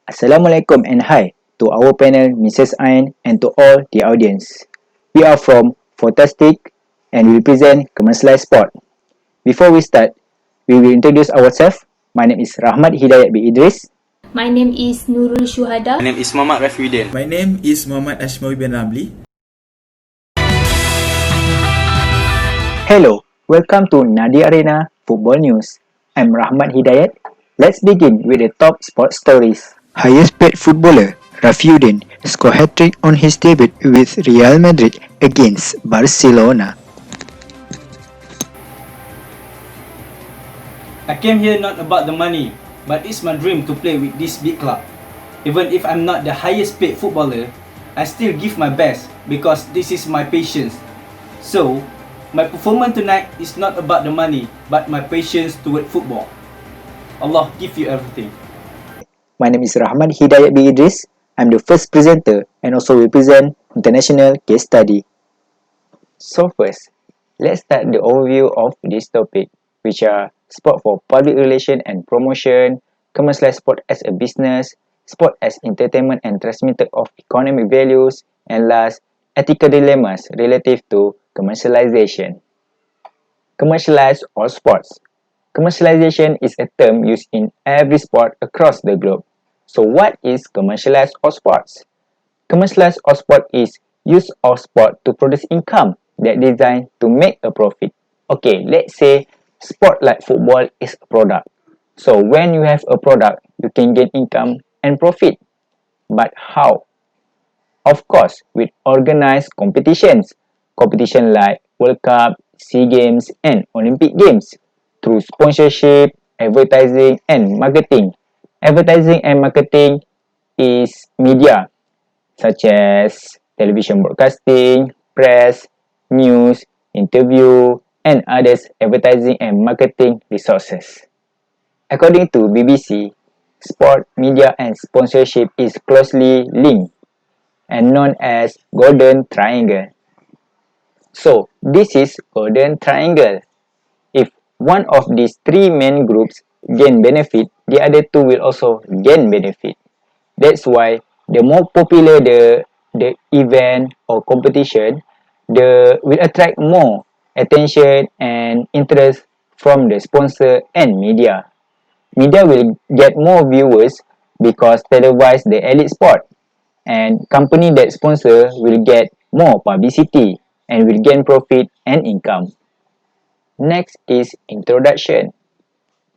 Assalamualaikum and hi to our panel, Mrs. Ain, and to all the audience. We are from Fantastic and we present Commercialized Sport. Before we start, we will introduce ourselves. My name is Rahmat Hidayat bin Idris. My name is Nurul Shuhada. My name is Muhammad Rafi. My name is Muhammad Ashmawi bin Ramli. Hello, welcome to Nadi Arena Football News. I'm Rahmat Hidayat. Let's begin with the top sports stories. Highest paid footballer, Rafi scored hat-trick on his debut with Real Madrid against Barcelona. I came here not about the money, but it's my dream to play with this big club. Even if I'm not the highest paid footballer, I still give my best because this is my patience. So, my performance tonight is not about the money, but my patience toward football. Allah give you everything. My name is Rahmat Hidayat bin Idris. I'm the first presenter and also represent international case study. So first, let's start the overview of this topic, which are sport for public relation and promotion, commercialized sport as a business, sport as entertainment and transmitter of economic values, and last, ethical dilemmas relative to commercialization. Commercialized or sports. Commercialization is a term used in every sport across the globe. So what is commercialized or sports? Commercialized or sport is use of sport to produce income that designed to make a profit. Okay, let's say sport like football is a product. So when you have a product, you can gain income and profit. But how? Of course, with organized competitions. Competition like World Cup, SEA Games and Olympic Games. Through sponsorship, advertising and marketing. Advertising and marketing is media such as television broadcasting, press, news, interview, and others advertising and marketing resources. According to BBC, sport, media and sponsorship is closely linked and known as Golden Triangle. So, this is Golden Triangle. If one of these three main groups gain benefit, the other two will also gain benefit. That's why the more popular the event or competition, the will attract more attention and interest from the sponsor and media. Media will get more viewers because televise the elite sport, and company that sponsor will get more publicity and will gain profit and income. Next is introduction.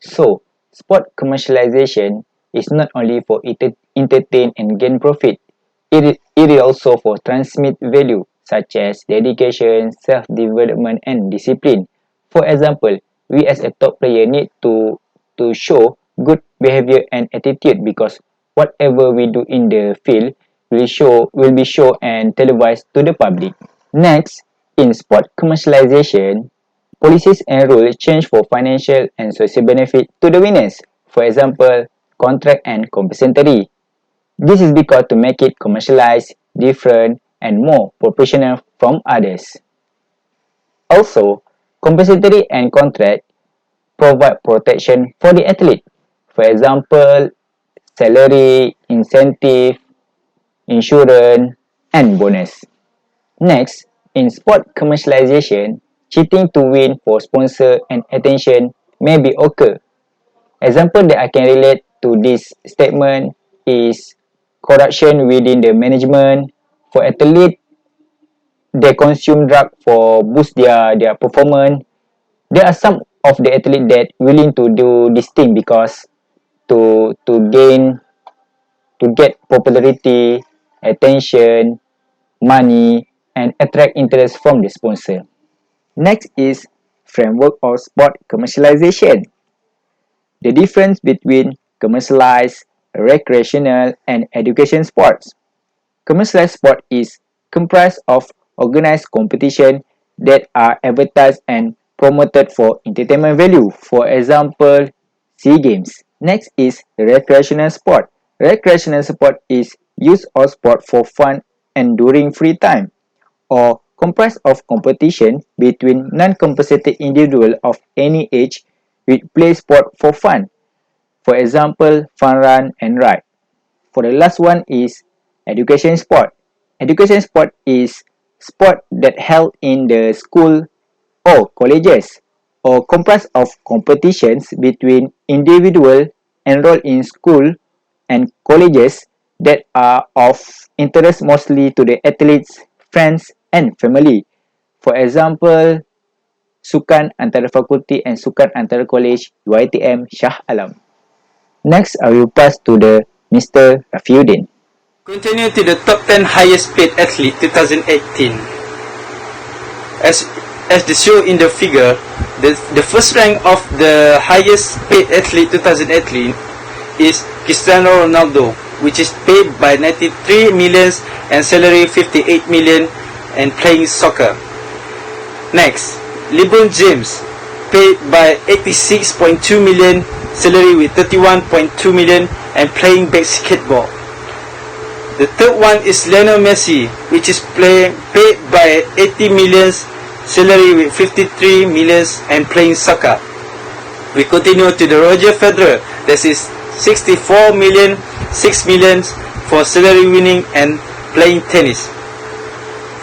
So, sport commercialization is not only for entertain and gain profit, it is also for transmit value such as dedication, self-development and discipline. For example, we as a top player need to show good behavior and attitude because whatever we do in the field will be shown and televised to the public. Next, in sport commercialization, policies and rules change for financial and social benefit to the winners. For example, contract and compensatory. This is because to make it commercialized, different, and more professional from others. Also, compensatory and contract provide protection for the athlete. For example, salary, incentive, insurance, and bonus. Next, in sport commercialization, cheating to win for sponsor and attention may be occur. Example that I can relate to this statement is corruption within the management. For athlete, they consume drug for boost their performance. There are some of the athlete that willing to do this thing because to gain to get popularity, attention, money, and attract interest from the sponsor. Next is framework of sport commercialization. The difference between commercialized, recreational, and education sports. Commercialized sport is comprised of organized competition that are advertised and promoted for entertainment value. For example, SEA Games. Next is recreational sport. Recreational sport is use of sport for fun and during free time, or comprised of competition between non-compensated individuals of any age which play sport for fun. For example, fun run and ride. For the last one is education sport. Education sport is sport that held in the school or colleges or comprised of competitions between individuals enrolled in school and colleges that are of interest mostly to the athletes, friends and family. For example, sukan antara fakulti and sukan antara college UiTM Shah Alam. Next, I will pass to the Mr. Rafiuddin. Continue to the top 10 highest paid athlete 2018. As the show in the figure, the first rank of the highest paid athlete 2018 is Cristiano Ronaldo, which is paid by 93 millions and salary 58 million and playing soccer. Next, LeBron James, paid by 86.2 million, salary with 31.2 million and playing basketball. The third one is Lionel Messi, which is paid by 80 millions, salary with 53 millions and playing soccer. We continue to the Roger Federer, that is 64 million, 6 millions for salary winning and playing tennis.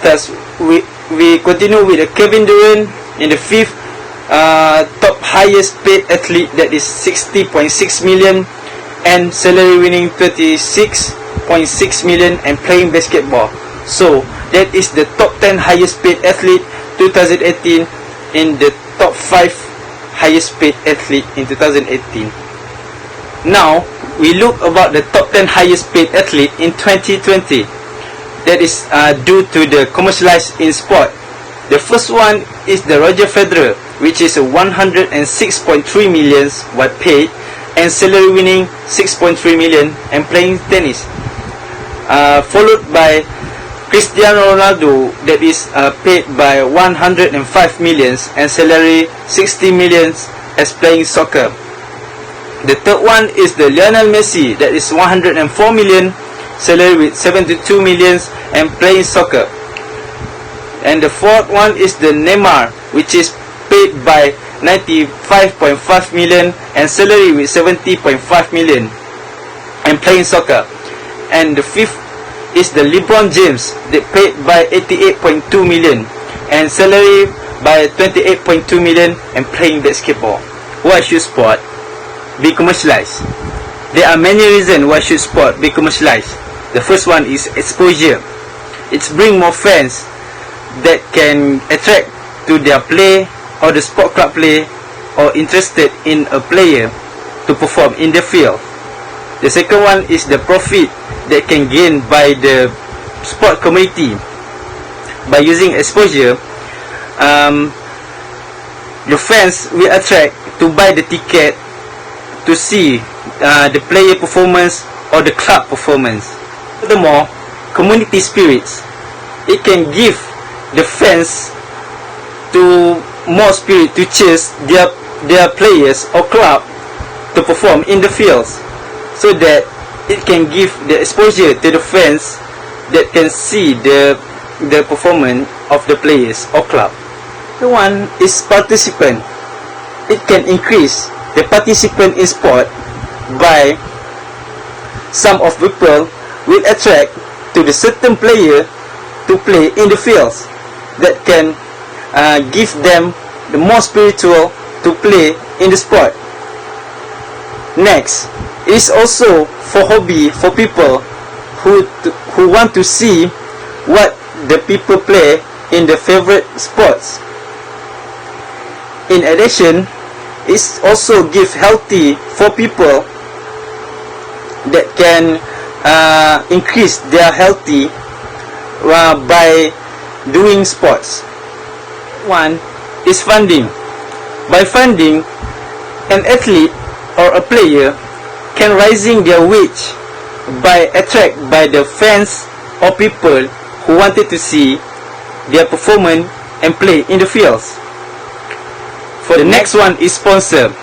Thus, we continue with the Kevin Durant in the fifth top highest paid athlete, that is 60.6 million and salary winning 36.6 million and playing basketball. So that is the top 10 highest paid athlete 2018 in the top 5 highest paid athlete in 2018. Now we look about the top 10 highest paid athlete in 2020. That is due to the commercialized in sport. The first one is the Roger Federer, which is 106.3 million what paid and salary winning 6.3 million and playing tennis. Followed by Cristiano Ronaldo, that is paid by 105 millions and salary 60 millions as playing soccer. The third one is the Lionel Messi, that is 104 million, salary with 72 millions and playing soccer. And the fourth one is the Neymar, which is paid by 95.5 million and salary with 70.5 million and playing soccer. And the fifth is the LeBron James, that paid by 88.2 million and salary by 28.2 million and playing basketball. Why should sport be commercialized? There are many reasons why should sport be commercialized. The first one is exposure. It's bring more fans that can attract to their play or the sport club play or interested in a player to perform in the field. The second one is the profit that can gain by the sport community by using exposure. The fans will attract to buy the ticket to see the player performance or the club performance. Furthermore, community spirits. It can give the fans to more spirit to chase their players or club to perform in the fields, so that it can give the exposure to the fans that can see the performance of the players or club. The one is participant. It can increase the participant in sport by some of people will attract to the certain player to play in the fields that can give them the more spiritual to play in the sport. Next is also for hobby, for people who want to see what the people play in the favorite sports. In addition, it's also give healthy for people that can increase their healthy by doing sports. One is funding. By funding, an athlete or a player can raising their wage by attract by the fans or people who wanted to see their performance and play in the fields. For the next one is sponsor.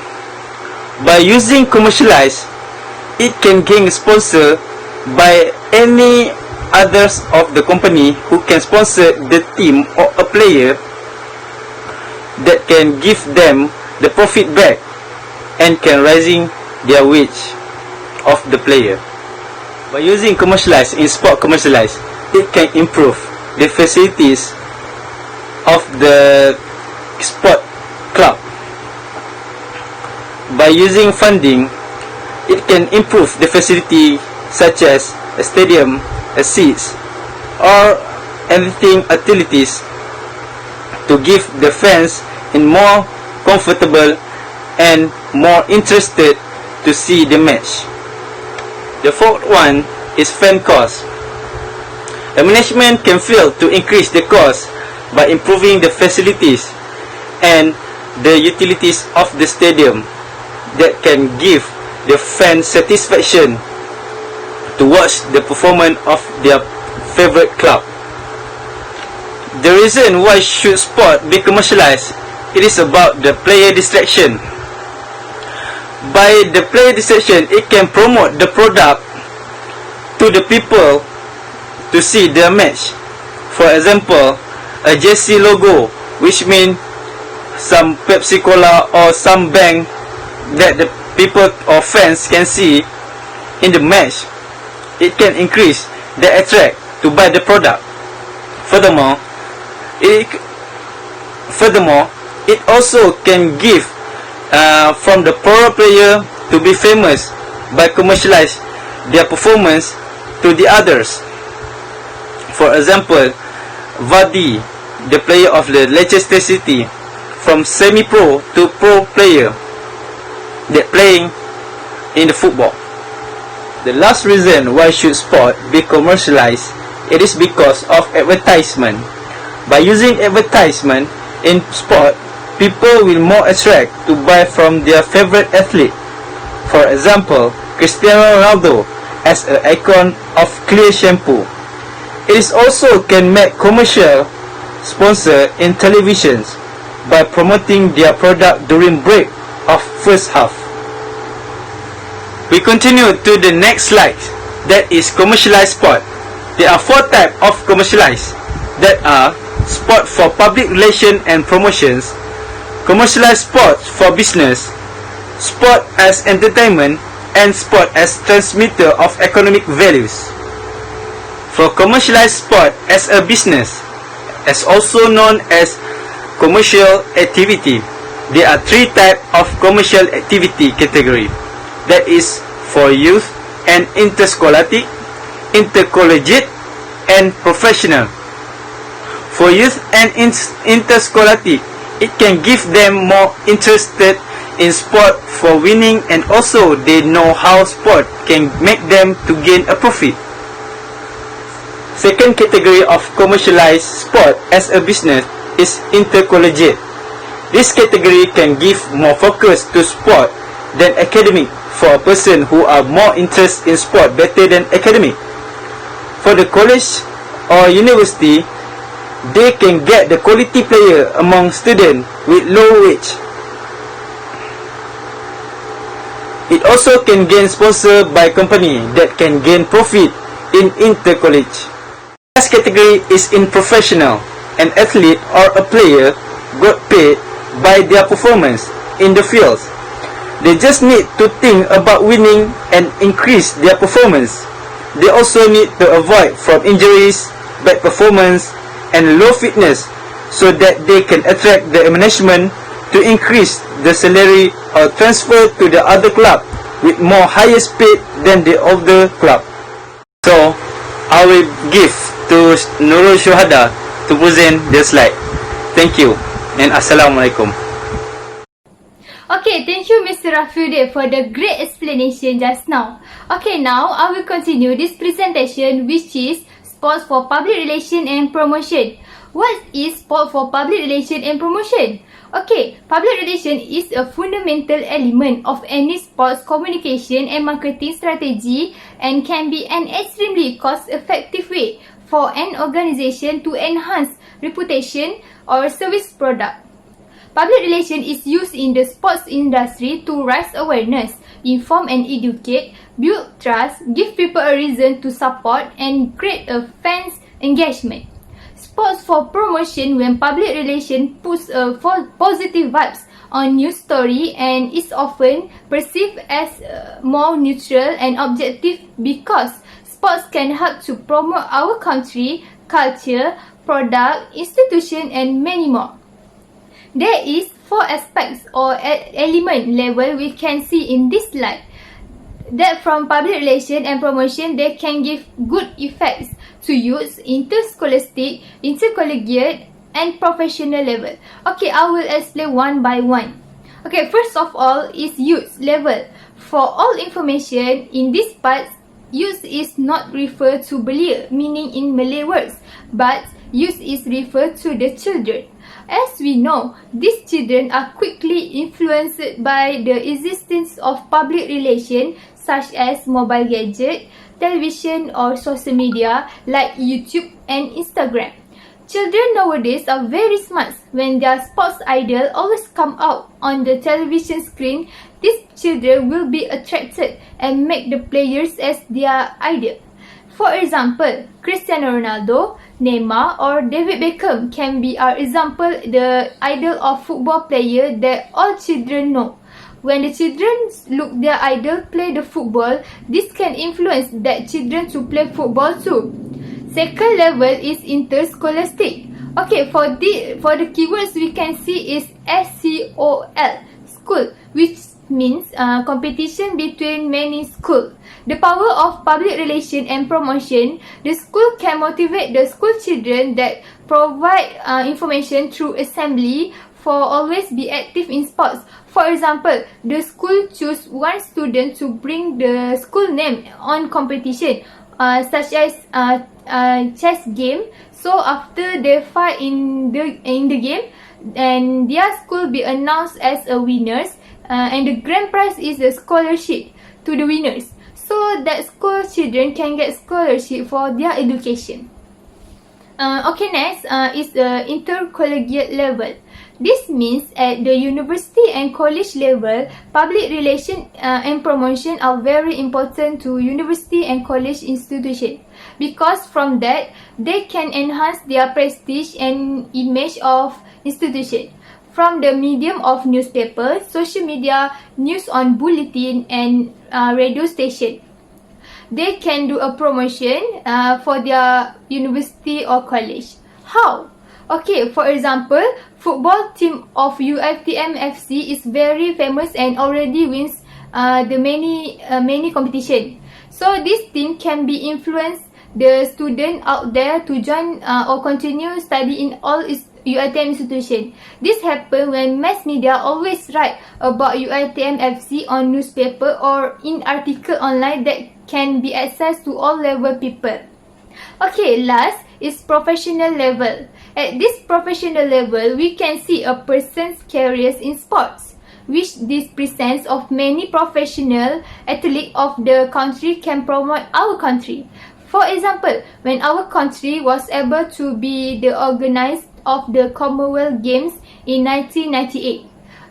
By using commercialized, it can gain sponsor by any others of the company who can sponsor the team or a player that can give them the profit back and can raising their wage of the player. By using commercialized in sport commercialized, it can improve the facilities of the sport club. By using funding, it can improve the facility such as a stadium, a seats, or anything utilities to give the fans in more comfortable and more interested to see the match. The fourth one is fan cost. The management can fail to increase the cost by improving the facilities and the utilities of the stadium that can give the fans satisfaction to watch the performance of their favorite club. The reason why should sport be commercialized, it is about the player distraction. By the player distraction, it can promote the product to the people to see their match. For example, a jersey logo, which means some Pepsi Cola or some bank that the people or fans can see in the match. It can increase the attract to buy the product. Furthermore, it also can give from the poorer player to be famous by commercialize their performance to the others. For example, Vardy, the player of the Leicester City, from semi-pro to pro player that playing in the football. The last reason why should sport be commercialized, it is because of advertisement. By using advertisement in sport, people will more attract to buy from their favorite athlete. For example, Cristiano Ronaldo as an icon of clear shampoo. It is also can make commercial sponsor in televisions by promoting their product during break of first half. We continue to the next slide, that is commercialized sport. There are 4 types of commercialized, that are sport for public relation and promotions, commercialized sport for business, sport as entertainment, and sport as transmitter of economic values. For commercialized sport as a business, as also known as commercial activity, there are 3 types of commercial activity category. That is for youth and interscholastic, intercollegiate, and professional. For youth and interscholastic, it can give them more interested in sport for winning, and also they know how sport can make them to gain a profit. Second category of commercialized sport as a business is intercollegiate. This category can give more focus to sport than academic for a person who are more interested in sport better than academic. For the college or university, they can get the quality player among students with low wage. It also can gain sponsor by company that can gain profit in intercollege. Last category is in professional. An athlete or a player got paid by their performance in the fields. They just need to think about winning and increase their performance. They also need to avoid from injuries, bad performance, and low fitness, so that they can attract the management to increase the salary or transfer to the other club with more highest paid than the other club. So, I will give to Nurul Shuhada to present the slide. Thank you and Assalamualaikum. Okay, thank you Mr. Rafi for the great explanation just now. Okay, now I will continue this presentation, which is Sports for Public Relation and Promotion. What is Sport for Public Relation and Promotion? Okay, public relation is a fundamental element of any sports communication and marketing strategy, and can be an extremely cost-effective way for an organization to enhance reputation or service product. Public relation is used in the sports industry to raise awareness, inform and educate, build trust, give people a reason to support, and create a fans engagement. Sports for promotion, when public relation puts a positive vibes on news story and is often perceived as more neutral and objective, because sports can help to promote our country, culture, product, institution and many more. There is 4 aspects or element level we can see in this slide. That from public relation and promotion, they can give good effects to youth, interscholastic, intercollegiate and professional level. Okay, I will explain one by one. Okay, first of all is youth level. For all information in this part, youth is not referred to belia, meaning in Malay words, but youth is referred to the children. As we know, these children are quickly influenced by the existence of public relation such as mobile gadget, television or social media like YouTube and Instagram. Children nowadays are very smart. When their sports idol always come out on the television screen, these children will be attracted and make the players as their idol. For example, Cristiano Ronaldo, Neymar or David Beckham can be our example, the idol of football player that all children know. When the children look their idol play the football, this can influence that children to play football too. Second level is interscholastic. Okay, for the keywords we can see is SCOL, school, which means competition between many schools. The power of public relation and promotion, the school can motivate the school children that provide information through assembly for always be active in sports. For example, the school choose one student to bring the school name on competition, such as chess game. So after they fight in the game, and their school be announced as a winners, and the grand prize is a scholarship to the winners. So that school children can get scholarship for their education. Okay, next is the intercollegiate level. This means at the university and college level, public relation and promotion are very important to university and college institutions, because from that they can enhance their prestige and image of institution. From the medium of newspaper, social media, news on bulletin and radio station, they can do a promotion for their university or college. How? Okay, for example, football team of UiTM FC is very famous and already wins the many competition. So this team can be influenced the student out there to join or continue study in all UiTM institution. This happen when mass media always write about UiTM FC on newspaper or in article online that can be accessed to all level people. Okay, last is professional level. At this professional level, we can see a person's careers in sports, which this presence of many professional athletes of the country can promote our country. For example, when our country was able to be the organizer of the Commonwealth Games in 1998,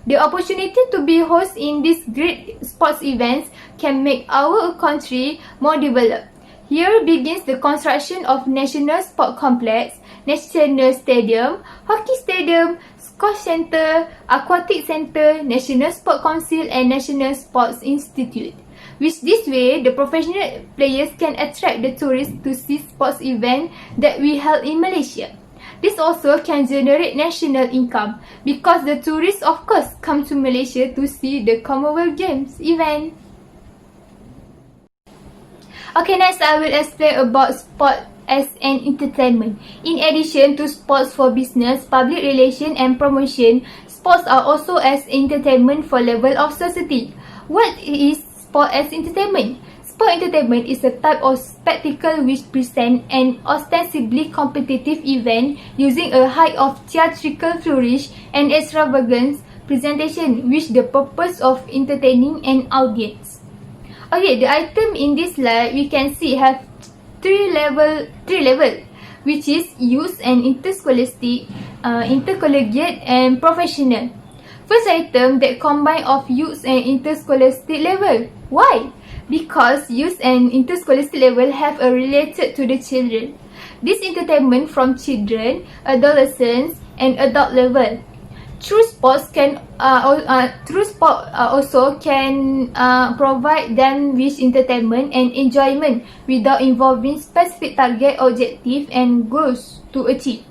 the opportunity to be host in these great sports events can make our country more developed. Here begins the construction of National Sport Complex, National Stadium, Hockey Stadium, Squash Center, Aquatic Center, National Sport Council and National Sports Institute. Which this way, the professional players can attract the tourists to see sports events that we held in Malaysia. This also can generate national income because the tourists of course come to Malaysia to see the Commonwealth Games event. Okay, next I will explain about sport as an entertainment. In addition to sports for business, public relation and promotion, sports are also as entertainment for level of society. What is sport as entertainment? Sport entertainment is a type of spectacle which presents an ostensibly competitive event using a high of theatrical flourish and extravagant presentation with the purpose of entertaining an audience. Okay, the item in this slide we can see have three level, which is youth and interscholastic, intercollegiate and professional. First item that combine of youth and interscholastic level. Why? Because youth and interscholastic level have a related to the children. This entertainment from children, adolescents and adult level. True sports also can provide them with entertainment and enjoyment without involving specific target, objective, and goals to achieve.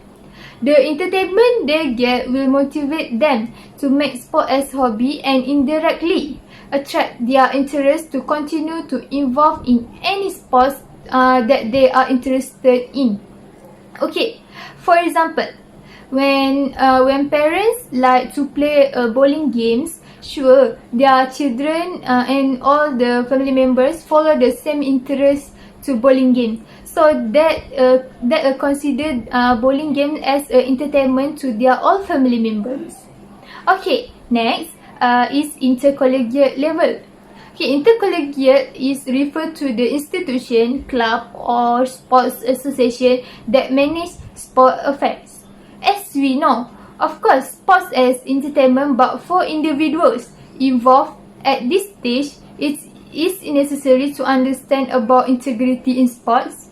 The entertainment they get will motivate them to make sport as hobby and indirectly attract their interest to continue to involve in any sports that they are interested in. Okay, for example, when parents like to play bowling games, sure, their children and all the family members follow the same interest to bowling game. So that considered bowling game as entertainment to their all family members. Okay, next is intercollegiate level. Okay, intercollegiate is referred to the institution, club or sports association that manage sport affairs. As we know, of course, sports as entertainment, but for individuals involved at this stage, it is necessary to understand about integrity in sports.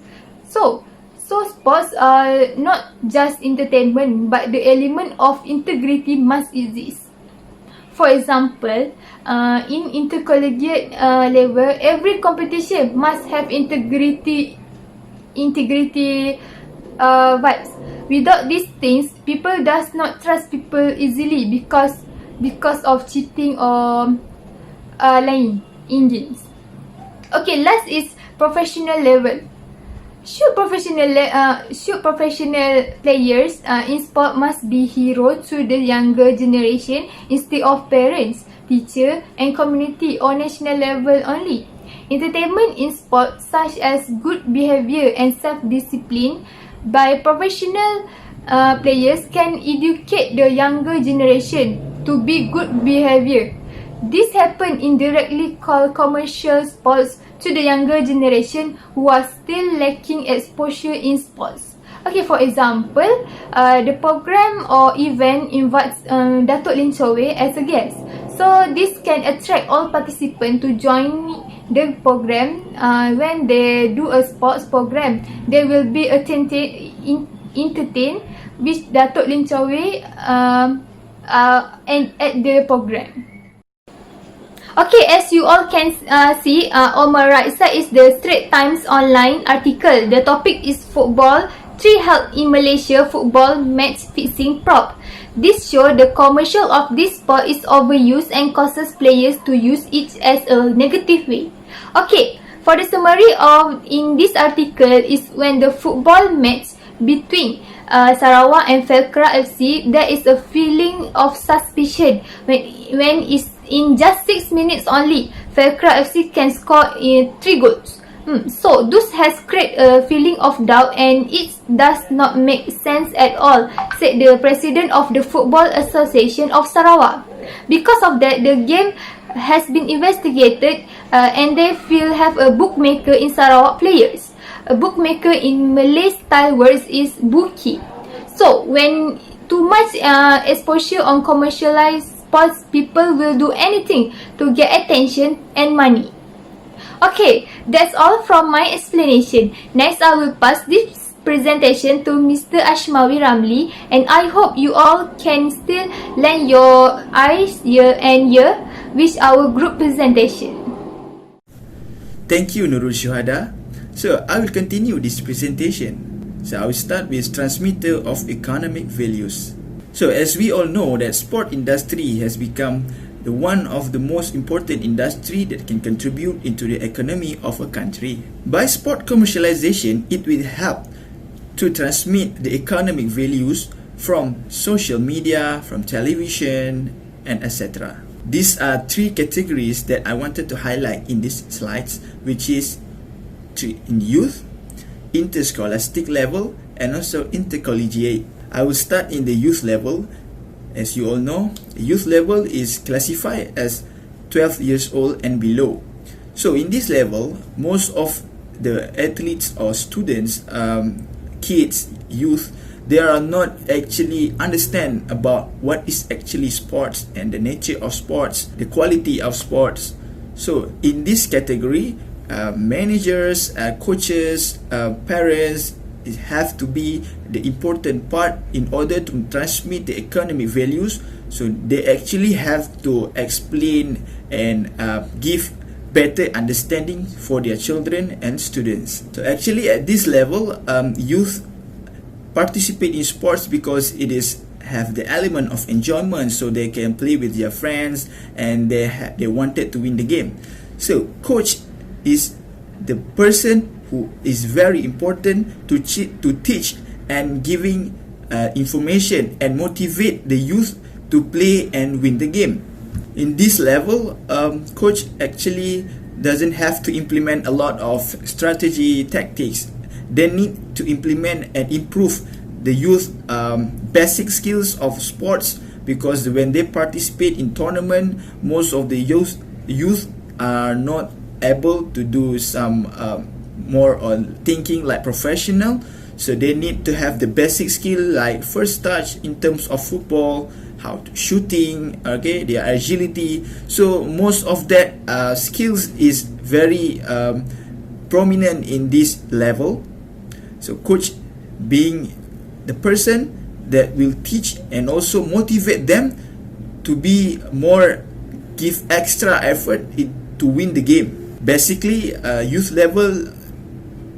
So sports are not just entertainment, but the element of integrity must exist. For example, in intercollegiate level, every competition must have integrity vibes. Without these things, people does not trust people easily because of cheating or lying in games. Okay, last is professional level. Should professional players in sport must be hero to the younger generation instead of parents, teacher and community or national level only. Entertainment in sport such as good behavior and self-discipline by professional players can educate the younger generation to be good behavior. This happen indirectly called commercial sports to the younger generation who are still lacking exposure in sports. Okay, for example, the program or event invites Datuk Lin Chowe as a guest. So this can attract all participants to join the program. When they do a sports program, they will be entertained with Datuk Lin Chowe and at the program. Okay, as you all can see, on my right side is the Straits Times online article. The topic is football. 3 held in Malaysia football match fixing prop. This show the commercial of this sport is overused and causes players to use it as a negative way. Okay, for the summary of in this article is when the football match between Sarawak and Felkra FC, there is a feeling of suspicion when it's in just 6 minutes only, Felkra FC can score 3 goals. So this has created a feeling of doubt and it does not make sense at all, said the president of the Football Association of Sarawak. Because of that, the game has been investigated and they will have a bookmaker in Sarawak players. A bookmaker in Malay style words is bookie. So when too much exposure on commercialized sports, people will do anything to get attention and money. Okay, that's all from my explanation. Next, I will pass this presentation to Mr. Ashmawi Ramli, and I hope you all can still lend your eyes, ear and ear with our group presentation. Thank you, Nurul Shuhada. So, I will continue this presentation. So, I will start with transmitter of economic values. So, as we all know that sport industry has become the one of the most important industry that can contribute into the economy of a country. By sport commercialization, it will help to transmit the economic values from social media, from television, and etc. These are 3 categories that I wanted to highlight in these slides, which is in youth, interscholastic level, and also intercollegiate. I will start in the youth level. As you all know, the youth level is classified as 12 years old and below. So in this level, most of the athletes or students, kids, youth, they are not actually understand about what is actually sports and the nature of sports, the quality of sports. So in this category, managers, coaches, parents have to be the important part in order to transmit the economic values So they actually have to explain and give better understanding for their children and students. So actually at this level, youth participate in sports because it is have the element of enjoyment, so they can play with their friends and they wanted to win the game. So coach is the person who is very important to teach and giving information and motivate the youth to play and win the game. In this level, coach actually doesn't have to implement a lot of strategy tactics. They need to implement and improve the youth basic skills of sports, because when they participate in tournament, most of the youth are not able to do some more on thinking like professional. So they need to have the basic skill like first touch in terms of football, how to shooting, okay, their agility. So most of that skills is very prominent in this level. So coach being the person that will teach and also motivate them to be more, give extra effort to win the game. Basically, youth level,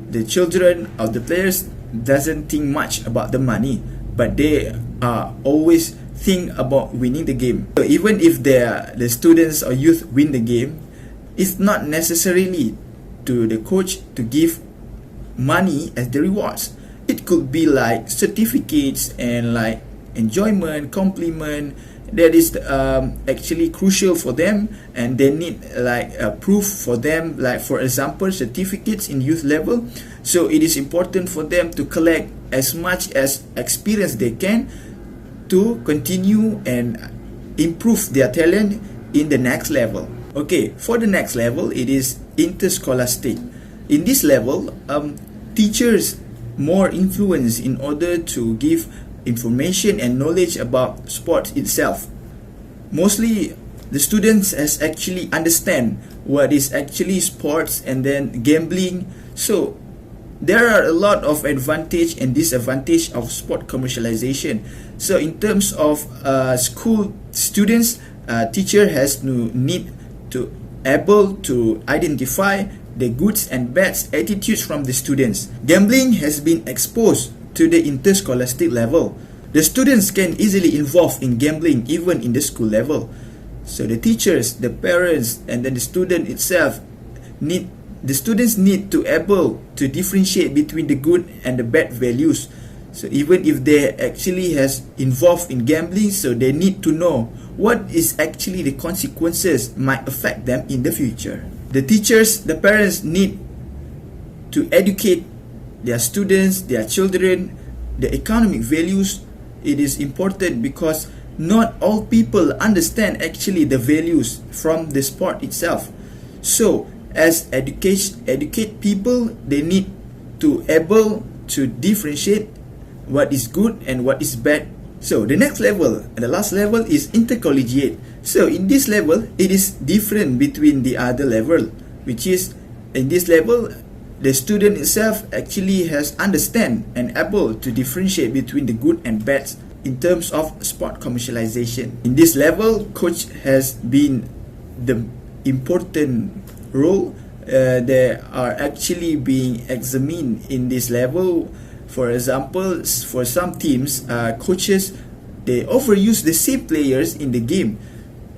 the children of the players doesn't think much about the money, but they are always think about winning the game. So even if the students or youth win the game, it's not necessarily to the coach to give money as the rewards. It could be like certificates and like enjoyment, compliment. That is actually crucial for them, and they need like proof for them, like for example certificates in youth level. So it is important for them to collect as much as experience they can to continue and improve their talent in the next level. Okay, for the next level, it is interscholastic. In this level, teachers more influence in order to give information and knowledge about sports itself. Mostly the students has actually understand what is actually sports and then gambling. So there are a lot of advantage and disadvantage of sport commercialization. So in terms of school students, teacher has to need to able to identify the goods and bads attitudes from the students. Gambling has been exposed to the interscholastic level. The students can easily involve in gambling even in the school level. So the teachers, the parents, and then the student itself the students need to able to differentiate between the good and the bad values. So even if they actually has involved in gambling, so they need to know what is actually the consequences might affect them in the future. The teachers, the parents need to educate their students, their children, the economic values. It is important because not all people understand actually the values from the sport itself. So as educate people, they need to able to differentiate what is good and what is bad. So the next level and the last level is intercollegiate. So in this level, it is different between the other level, which is in this level, the student itself actually has understand and able to differentiate between the good and bad in terms of sport commercialization. In this level, coach has been the important role. They are actually being examined in this level. For example, for some teams, coaches, they overuse the same players in the game.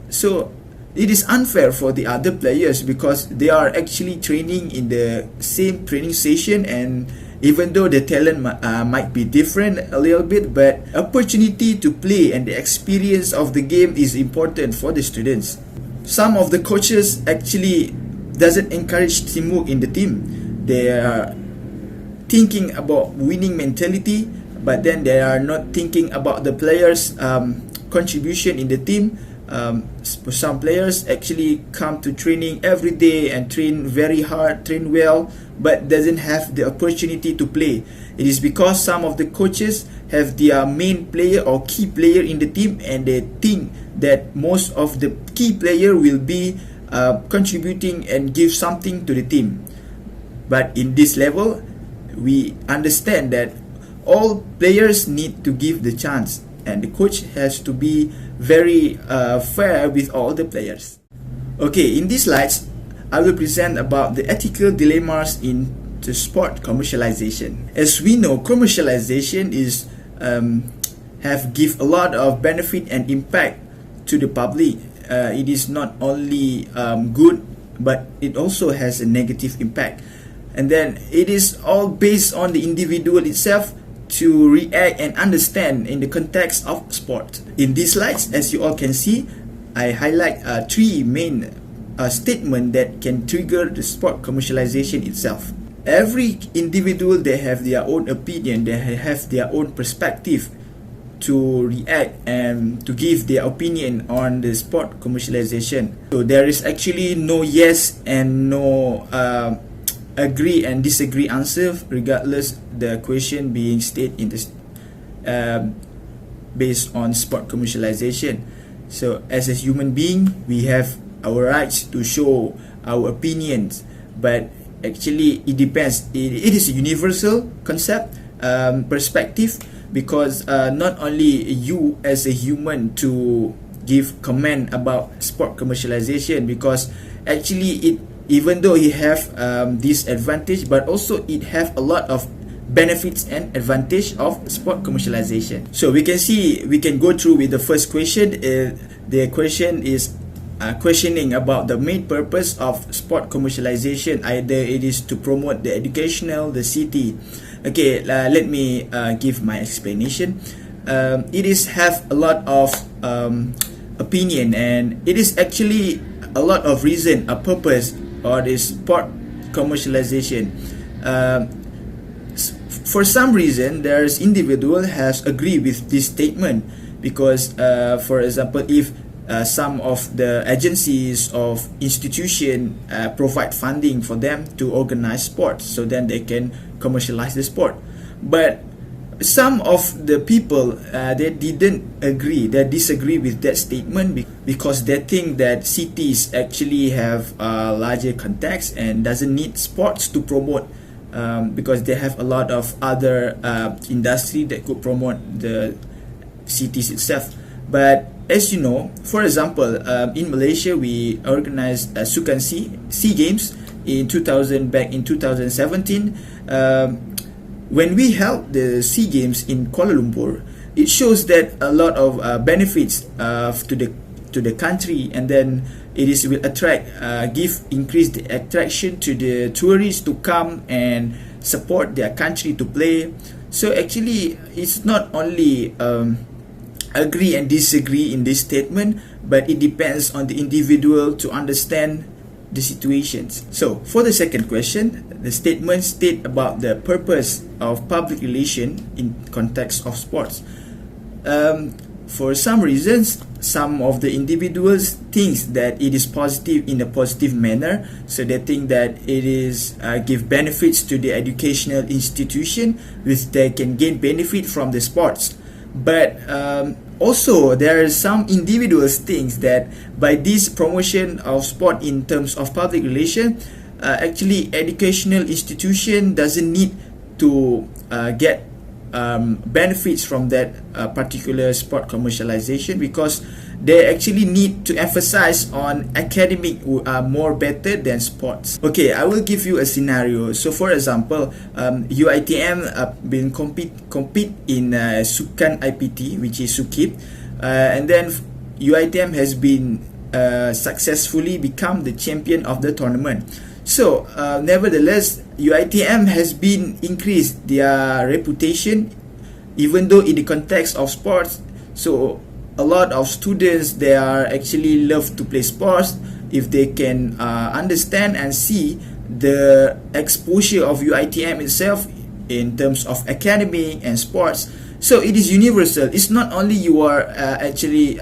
So it is unfair for the other players because they are actually training in the same training session, and even though the talent might be different a little bit, but opportunity to play and the experience of the game is important for the students. Some of the coaches actually doesn't encourage teamwork in the team. They are thinking about winning mentality, but then they are not thinking about the players' contribution in the team. Some players actually come to training every day and train very hard, train well, but doesn't have the opportunity to play. It is because some of the coaches have their main player or key player in the team, and they think that most of the key player will be contributing and give something to the team. But in this level, we understand that all players need to give the chance, and the coach has to be very fair with all the players. Okay, in these slides, I will present about the ethical dilemmas in the sport commercialization. As we know, commercialization is have give a lot of benefit and impact to the public. It is not only good, but it also has a negative impact. And then it is all based on the individual itself to react and understand in the context of sport. In these slides, as you all can see, I highlight three main statements that can trigger the sport commercialization itself. Every individual, they have their own opinion, they have their own perspective to react and to give their opinion on the sport commercialization. So there is actually no yes and no agree and disagree answer, regardless the question being stated in this based on sport commercialization. So as a human being, we have our rights to show our opinions, but actually it depends. It is a universal concept, perspective, because not only you as a human to give comment about sport commercialization, because actually it, even though it have this advantage, but also it have a lot of benefits and advantage of sport commercialization. So we can go through with the first question. The question is questioning about the main purpose of sport commercialization. Either it is to promote the educational, the city. Okay, let me give my explanation. It is have a lot of opinion, and it is actually a lot of reason, a purpose, or the sport commercialization. For some reason, there's individual has agreed with this statement, because for example, if some of the agencies of institution provide funding for them to organize sports, so then they can commercialize the sport. But some of the people they didn't agree, they disagree with that statement, because they think that cities actually have a larger context and doesn't need sports to promote, because they have a lot of other industry that could promote the cities itself. But as you know, for example, in Malaysia, we organized Sukan Sea Games in 2017. When we held the Sea Games in Kuala Lumpur, it shows that a lot of benefits to the country, and then it is will increase the attraction to the tourists to come and support their country to play. So actually, it's not only agree and disagree in this statement, but it depends on the individual to understand the situations. So for the second question, the statement state about the purpose of public relation in context of sports. For some reasons, some of the individuals thinks that it is positive in a positive manner, so they think that it is give benefits to the educational institution, which they can gain benefit from the sports. But also there are some individuals thinks that by this promotion of sport in terms of public relation, actually educational institution doesn't need to get benefits from that particular sport commercialization, because they actually need to emphasize on academic more better than sports. Okay, I will give you a scenario. So for example, UiTM been compete in Sukan IPT, which is Sukip, and then UiTM has been successfully become the champion of the tournament. So nevertheless, UiTM has been increased their reputation, even though in the context of sports. So a lot of students, they are actually love to play sports if they can understand and see the exposure of UiTM itself in terms of academic and sports. So it is universal. It's not only you are actually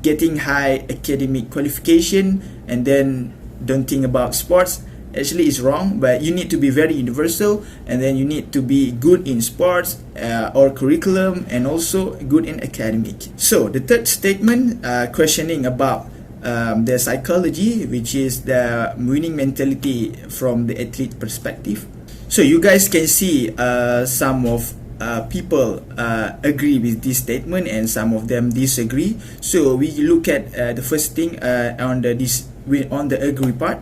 getting high academic qualification and then don't think about sports. Actually it's wrong, but you need to be very universal, and then you need to be good in sports or curriculum, and also good in academic. So the third statement questioning about the psychology, which is the winning mentality from the athlete perspective. So you guys can see some of people agree with this statement and some of them disagree. So we look at the first thing on the agree part.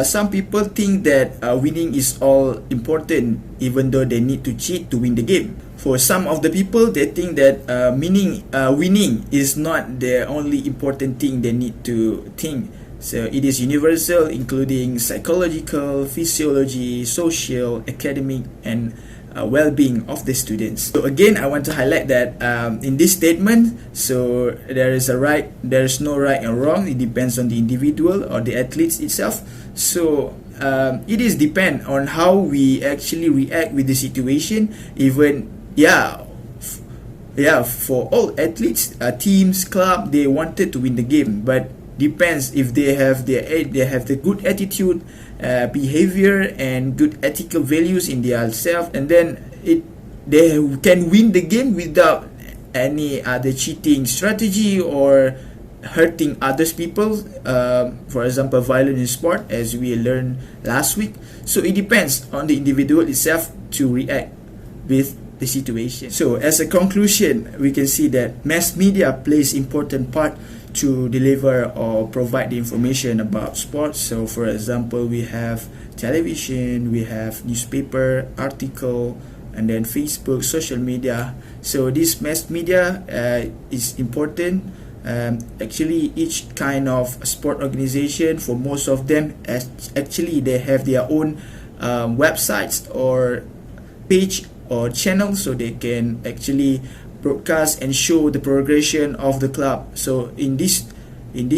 Some people think that winning is all important, even though they need to cheat to win the game. For some of the people, they think that winning is not the only important thing they need to think. So it is universal, including psychological, physiology, social, academic, and well-being of the students. So again, I want to highlight that in this statement, so there is no right and wrong. It depends on the individual or the athletes itself. So it is depend on how we actually react with the situation. Even for all athletes, teams, club, they wanted to win the game, but depends if they have the good attitude, behavior, and good ethical values in their self, and then they can win the game without any other cheating strategy or hurting others people. For example, violence in sport, as we learned last week. So it depends on the individual itself to react with the situation. So as a conclusion, we can see that mass media plays important part to deliver or provide the information about sports. So for example, we have television, we have newspaper, article, and then Facebook, social media. So this mass media is important. Actually, each kind of sport organization, for most of them, actually they have their own websites or page or channel, so they can actually broadcast and show the progression of the club. So in this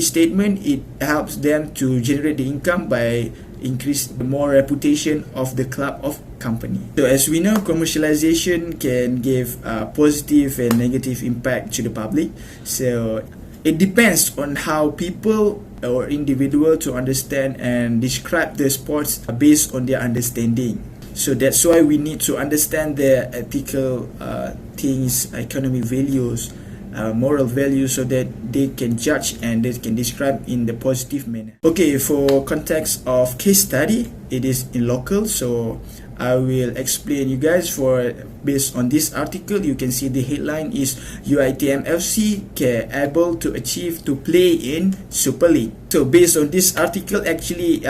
statement, it helps them to generate the income by increase the more reputation of the club of company. So as we know, commercialization can give positive and negative impact to the public. So it depends on how people or individual to understand and describe the sports based on their understanding. So that's why we need to understand the ethical things, economic values, moral values, so that they can judge and they can describe in the positive manner. Okay, for context of case study, it is in local, so I will explain you guys. For based on this article, you can see the headline is UiTM FC able to achieve to play in Super League. So based on this article, actually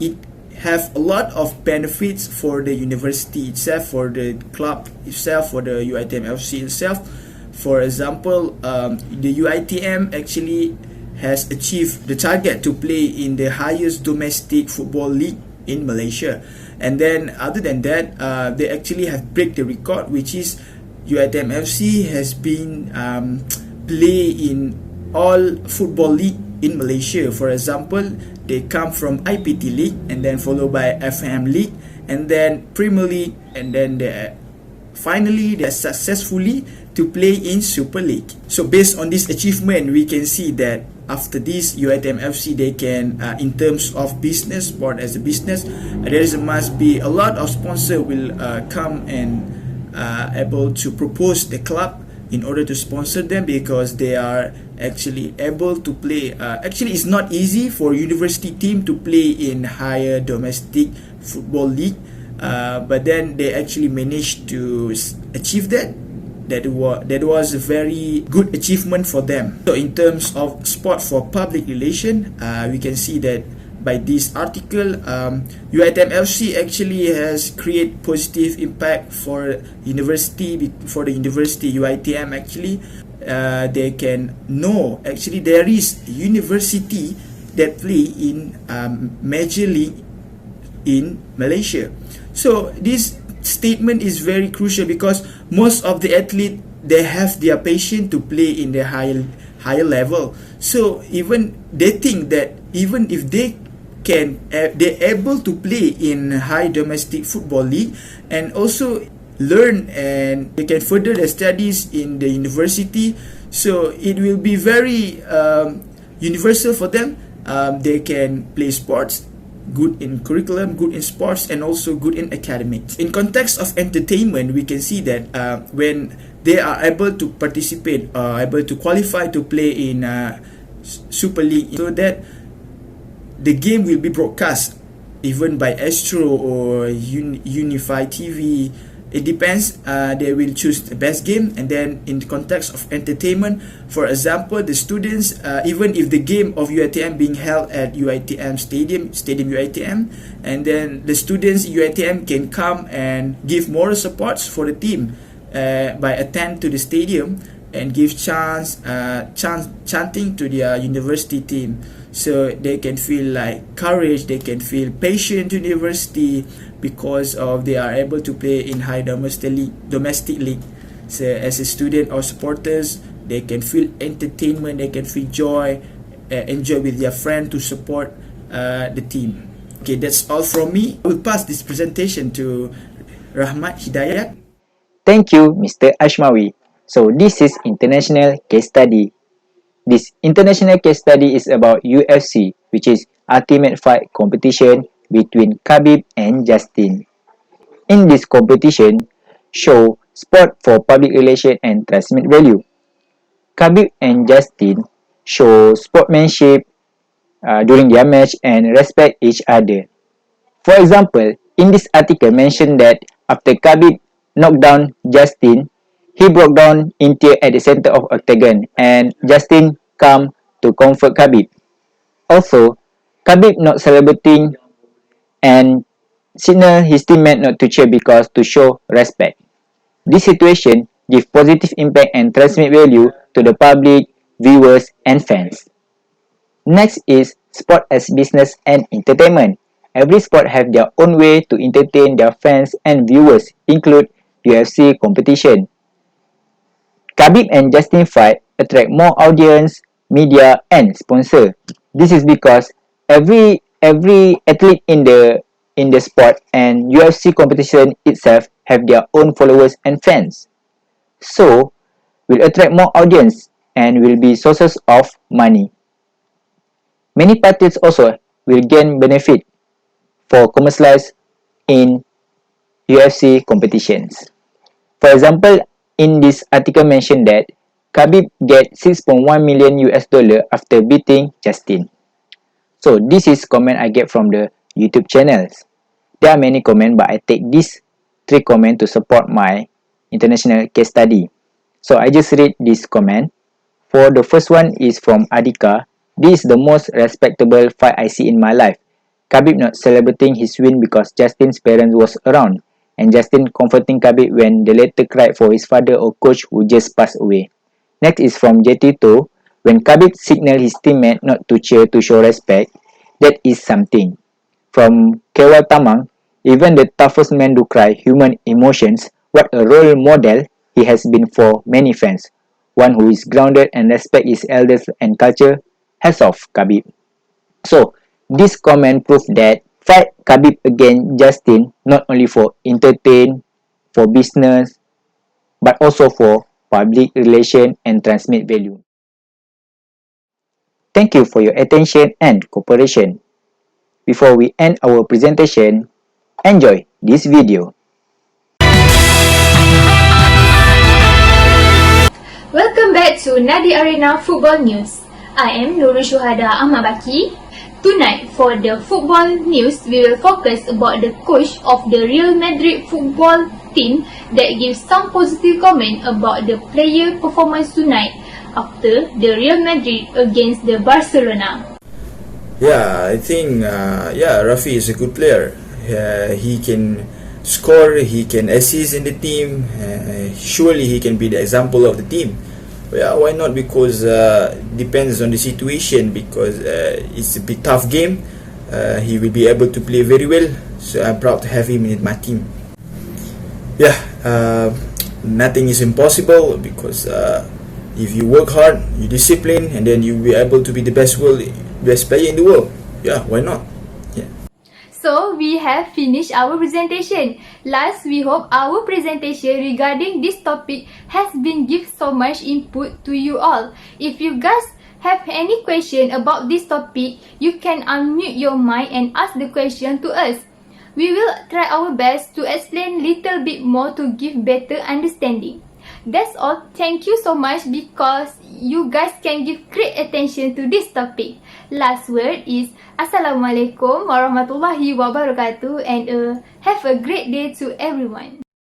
it have a lot of benefits for the university itself, for the club itself, for the UiTM FC itself. For example, the UiTM actually has achieved the target to play in the highest domestic football league in Malaysia. And then other than that, they actually have break the record, which is UiTM FC has been play in all football league in Malaysia. For example, they come from IPT League, and then followed by FM League, and then Premier League, and then finally they are successfully to play in Super League. So based on this achievement, we can see that after this, UiTM FC, they can in terms of business, sport as a business, there must be a lot of sponsor will come and able to propose the club in order to sponsor them, because they are actually able to play. Actually, it's not easy for university team to play in higher domestic football league, but then they actually managed to achieve that. That was a very good achievement for them. So in terms of sport for public relation, we can see that by this article, UiTM FC actually has create positive impact for university. For the university UiTM, actually they can know actually there is university that play in major league in Malaysia. So this statement is very crucial, because most of the athlete, they have their passion to play in the higher level. So even they think that even if they're able to play in high domestic football league and also learn, and they can further their studies in the university, so it will be very universal for them. They can play sports, good in curriculum, good in sports, and also good in academics. In context of entertainment, we can see that when they are able to participate, able to qualify to play in Super League, so that the game will be broadcast even by Astro or Unify TV, it depends. They will choose the best game, and then in the context of entertainment, for example, the students, even if the game of UiTM being held at UiTM Stadium UiTM, and then the students UiTM can come and give moral supports for the team by attend to the stadium and give chanting to their university team, so they can feel like courage, they can feel patient to university because of they are able to play in high domestic league. So as a student or supporters, they can feel entertainment, they can feel joy, enjoy with their friend to support the team. Okay, that's all from me. I will pass this presentation to Rahmat Hidayat. Thank you, Mr. Ashmawi. So this is international case study. This international case study is about UFC, which is Ultimate Fight competition between Khabib and Justin. In this competition, show sport for public relation and transmit value. Khabib and Justin show sportsmanship during their match and respect each other. For example, in this article mentioned that after Khabib knocked down Justin, he broke down in tears at the center of octagon and Justin come to comfort Khabib. Also, Khabib not celebrating and signal his teammate not to cheer because to show respect. This situation give positive impact and transmit value to the public, viewers and fans. Next is sport as business and entertainment. Every sport have their own way to entertain their fans and viewers, include UFC competition. Khabib and Justin fight attract more audience, media and sponsor. This is because every athlete in the sport and UFC competition itself have their own followers and fans. So, will attract more audience and will be sources of money. Many parties also will gain benefit for commercialized in UFC competitions. For example, in this article mentioned that Khabib get 6.1 million US dollar after beating Justin. So this is comment I get from the YouTube channels. There are many comments, but I take these 3 comments to support my international case study. So I just read this comment. For the first one is from Adika. This is the most respectable fight I see in my life. Khabib not celebrating his win because Justin's parents was around, and Justin comforting Khabib when the latter cried for his father or coach who just passed away. Next is from JT2. When Khabib signaled his teammate not to cheer to show respect, that is something. From Kewal Tamang, even the toughest man do cry human emotions. What a role model he has been for many fans. One who is grounded and respect his elders and culture. Hats off, Khabib. So, this comment proved that fight Khabib against Justin not only for entertain, for business, but also for public relation and transmit value. Thank you for your attention and cooperation. Before we end our presentation, enjoy this video. Welcome back to Nadi Arena Football News. I am Nurul Shuhada Ahmad Baki. Tonight, for the football news, we will focus about the coach of the Real Madrid football team that gives some positive comment about the player performance tonight after the Real Madrid against the Barcelona. Yeah, I think Rafi is a good player. He can score, he can assist in the team. Surely he can be the example of the team. Yeah, why not? Because depends on the situation. Because it's a bit tough game. He will be able to play very well. So I'm proud to have him in my team. Yeah, nothing is impossible because if you work hard, you discipline, and then you'll be able to be the best player in the world. Yeah, why not? Yeah. So, we have finished our presentation. Last, we hope our presentation regarding this topic has been give so much input to you all. If you guys have any question about this topic, you can unmute your mic and ask the question to us. We will try our best to explain little bit more to give better understanding. That's all. Thank you so much because you guys can give great attention to this topic. Last word is Assalamualaikum warahmatullahi wabarakatuh and have a great day to everyone.